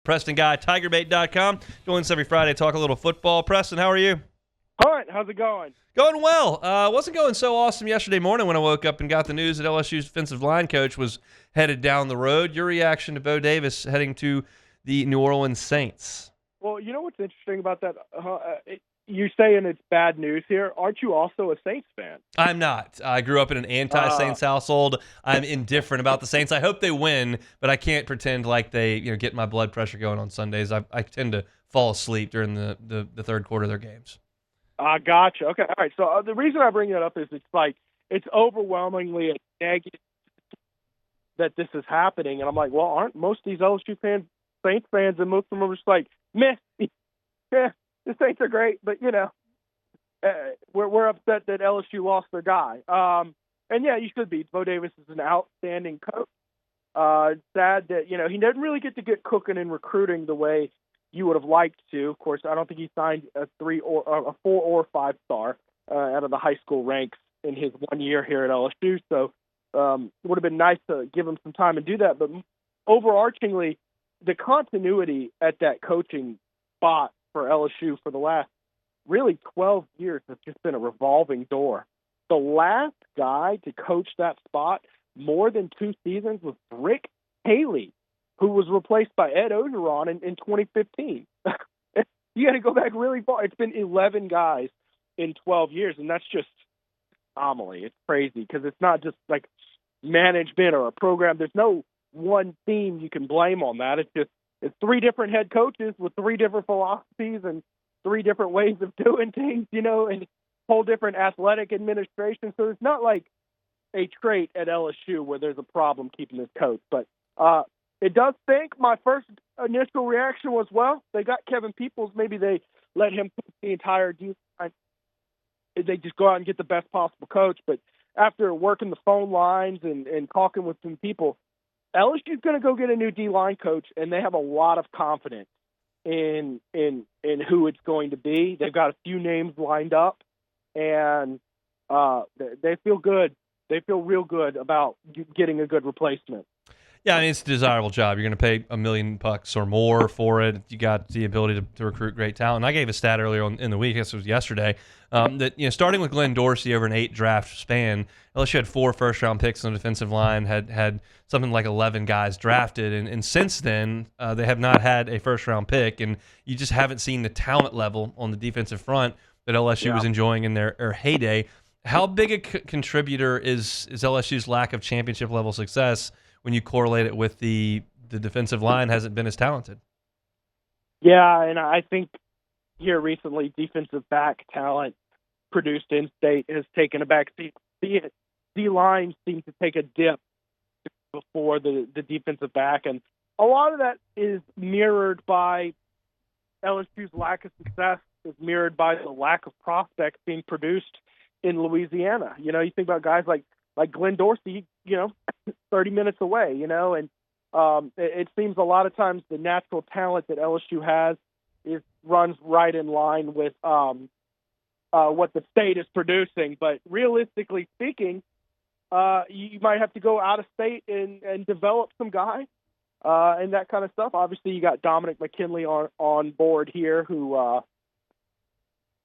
Preston Guy, TigerBait.com. Join us every Friday, talk a little football. Preston, how are you? All right, how's it going? Going well. Wasn't going so awesome yesterday morning when I woke up and got the news that LSU's defensive line coach was headed down the road. Your reaction to Bo Davis heading to the New Orleans Saints? Well, you know what's interesting about that? You're saying it's bad news here. Aren't you also a Saints fan? I'm not. I grew up in an anti-Saints household. I'm indifferent about the Saints. I hope they win, but I can't pretend like they get my blood pressure going on Sundays. I tend to fall asleep during the third quarter of their games. Gotcha. Okay, all right. So the reason I bring that up is it's overwhelmingly a negative that this is happening, and I'm like, well, aren't most of these LSU fans Saints fans, and most of them are just like, meh, yeah, the Saints are great, but we're upset that LSU lost their guy. And yeah, you should be. Bo Davis is an outstanding coach. Sad that he didn't really get cooking in recruiting the way you would have liked to. Of course, I don't think he signed a 4 or 5 star out of the high school ranks in his 1 year here at LSU. So it would have been nice to give him some time and do that. But overarchingly, the continuity at that coaching spot for LSU for the last really 12 years has just been a revolving door. The last guy to coach that spot more than 2 seasons was Rick Haley, who was replaced by Ed Ogeron in 2015. You got to go back really far. It's been 11 guys in 12 years, and that's just anomaly. It's crazy because it's not just like management or a program. There's no one team you can blame on that. It's 3 different head coaches with 3 different philosophies and 3 different ways of doing things, and whole different athletic administration. So it's not like a trait at LSU where there's a problem keeping this coach. But it does stink. My first initial reaction was, well, they got Kevin Peoples. Maybe they let him put the entire defense. They just go out and get the best possible coach. But after working the phone lines and talking with some people, LSU's going to go get a new D-line coach, and they have a lot of confidence in who it's going to be. They've got a few names lined up, and they feel good. They feel real good about getting a good replacement. Yeah, I mean, it's a desirable job. You're going to pay $1 million or more for it. You got the ability to recruit great talent. And I gave a stat earlier in the week, I guess it was yesterday, that starting with Glenn Dorsey over an 8-draft span, LSU had 4 first-round picks on the defensive line, had something like 11 guys drafted, and since then they have not had a first-round pick, and you just haven't seen the talent level on the defensive front that LSU was enjoying in their heyday. How big a contributor is LSU's lack of championship-level success when you correlate it with the defensive line hasn't been as talented? Yeah, and I think here recently defensive back talent produced in state has taken a back seat. D-line seems to take a dip before the defensive back, and a lot of that is mirrored by LSU's lack of success, is mirrored by the lack of prospects being produced in Louisiana. You think about guys like Glenn Dorsey, 30 minutes away, and it seems a lot of times the natural talent that LSU has runs right in line with what the state is producing. But realistically speaking, you might have to go out of state and develop some guys and that kind of stuff. Obviously, you got Dominic McKinley on board here, who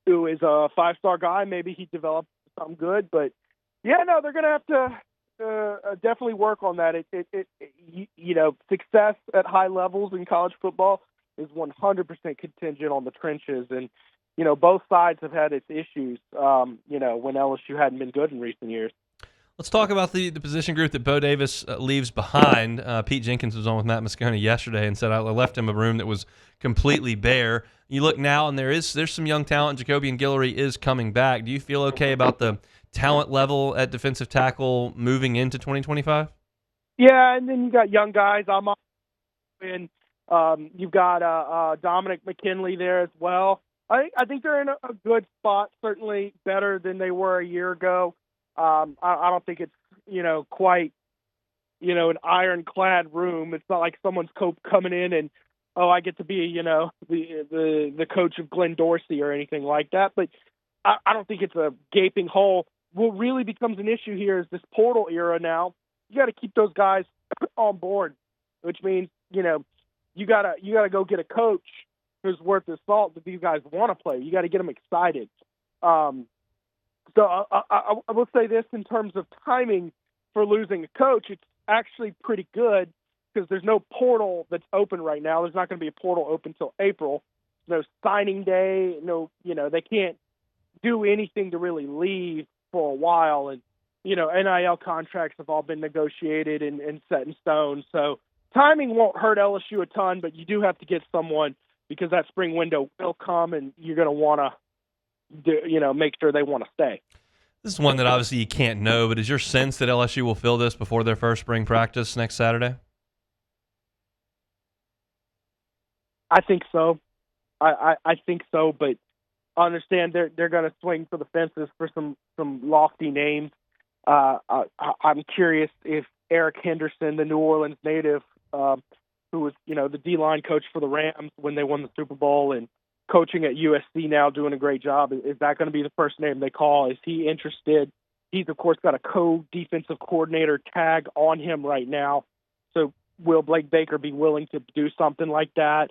is a 5-star guy. Maybe he developed something good, but yeah, no, they're going to have to definitely work on that. Success at high levels in college football is 100% contingent on the trenches, and both sides have had its issues. When LSU hadn't been good in recent years. Let's talk about the position group that Bo Davis leaves behind. Pete Jenkins was on with Matt Moscone yesterday and said I left him a room that was completely bare. You look now, and there's some young talent. Jacobian Guillory is coming back. Do you feel okay about the talent level at defensive tackle moving into 2025? Yeah, and then you got young guys. And you've got Dominic McKinley there as well. I think they're in a good spot. Certainly better than they were a year ago. I don't think it's quite an ironclad room. It's not like someone's coming in and I get to be the coach of Glenn Dorsey or anything like that. But I don't think it's a gaping hole. What really becomes an issue here is this portal era now. You got to keep those guys on board, which means you you gotta go get a coach who's worth his salt that these guys want to play. You got to get them excited. So I will say this in terms of timing for losing a coach, it's actually pretty good because there's no portal that's open right now. There's not going to be a portal open until April. No signing day. No, they can't do anything to really leave for a while. And, NIL contracts have all been negotiated and set in stone. So timing won't hurt LSU a ton, but you do have to get someone because that spring window will come and you're going to want to, make sure they want to stay. This is one that obviously you can't know, but is your sense that LSU will fill this before their first spring practice next Saturday? I think so. I think so, but I understand they're going to swing for the fences for some lofty names. I'm curious if Eric Henderson, the New Orleans native, who was the D-line coach for the Rams when they won the Super Bowl and coaching at USC now, doing a great job, is that going to be the first name they call? Is he interested? He's of course got a co-defensive coordinator tag on him right now. So will Blake Baker be willing to do something like that?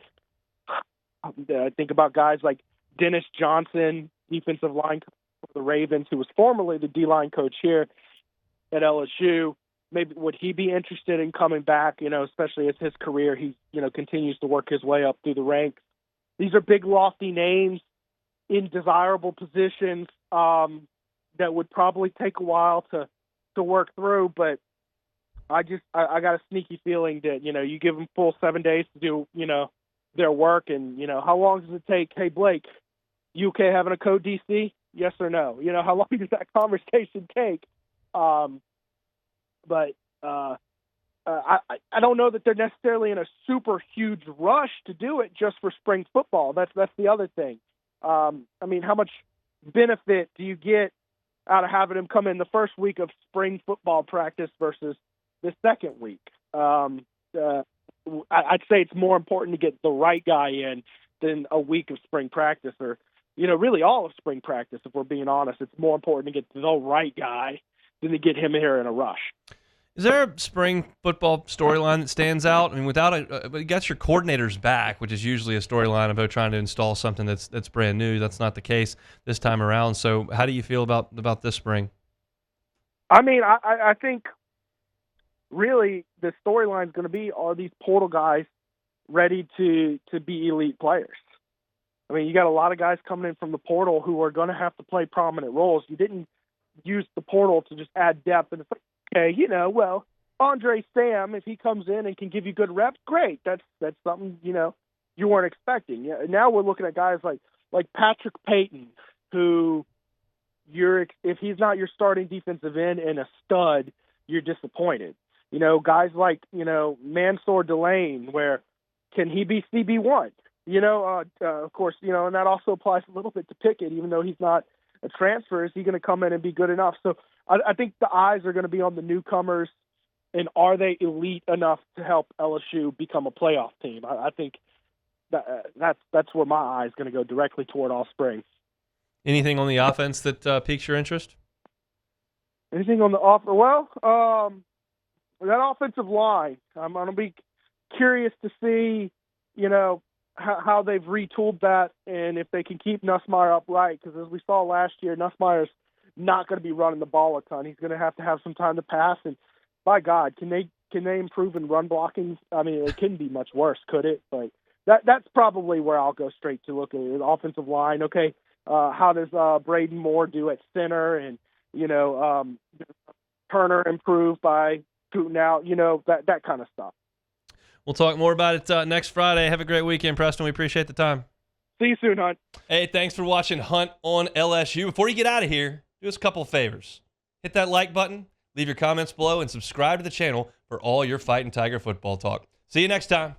Think about guys like Dennis Johnson, defensive line coach for the Ravens, who was formerly the D-line coach here at LSU. Maybe would he be interested in coming back, especially as his career, he, continues to work his way up through the ranks. These are big, lofty names in desirable positions that would probably take a while to work through, but I got a sneaky feeling that, you give them full 7 days to do, their work. And, how long does it take? Hey, Blake, you okay having a code DC? Yes or no? How long does that conversation take? But I don't know that they're necessarily in a super huge rush to do it just for spring football. That's the other thing. How much benefit do you get out of having him come in the first week of spring football practice versus the second week? I'd say it's more important to get the right guy in than a week of spring practice or, really all of spring practice. If we're being honest, it's more important to get the right guy than to get him here in a rush. Is there a spring football storyline that stands out? Without you got your coordinators back, which is usually a storyline about trying to install something that's brand new. That's not the case this time around. So how do you feel about this spring? I think really the storyline is going to be, are these portal guys ready to be elite players? You got a lot of guys coming in from the portal who are going to have to play prominent roles. You didn't use the portal to just add depth. And it's like, okay, Andre Sam, if he comes in and can give you good reps, great. That's something, you weren't expecting. Yeah, now we're looking at guys like Patrick Payton, who if he's not your starting defensive end and a stud, you're disappointed. Guys like, Mansour Delane, where can he be CB1? Of course, and that also applies a little bit to Pickett, even though he's not a transfer. Is he going to come in and be good enough? So I think the eyes are going to be on the newcomers, and are they elite enough to help LSU become a playoff team? I think that's where my eye is going to go directly toward all spring. Anything on the offense that piques your interest? Anything on the offense? Well, that offensive line, I'm going to be curious to see, how they've retooled that and if they can keep Nussmeier upright, because as we saw last year, Nussmeier's not going to be running the ball a ton. He's going to have some time to pass, and by God, can they improve in run blocking? It couldn't be much worse, could it? But that's probably where I'll go straight to look at it. The offensive line. Okay, how does Braden Moore do at center, and Turner improve by shooting out? That kind of stuff. We'll talk more about it next Friday. Have a great weekend, Preston. We appreciate the time. See you soon, Hunt. Hey, thanks for watching Hunt on LSU. Before you get out of here, do us a couple of favors. Hit that like button, leave your comments below, and subscribe to the channel for all your Fighting Tiger football talk. See you next time.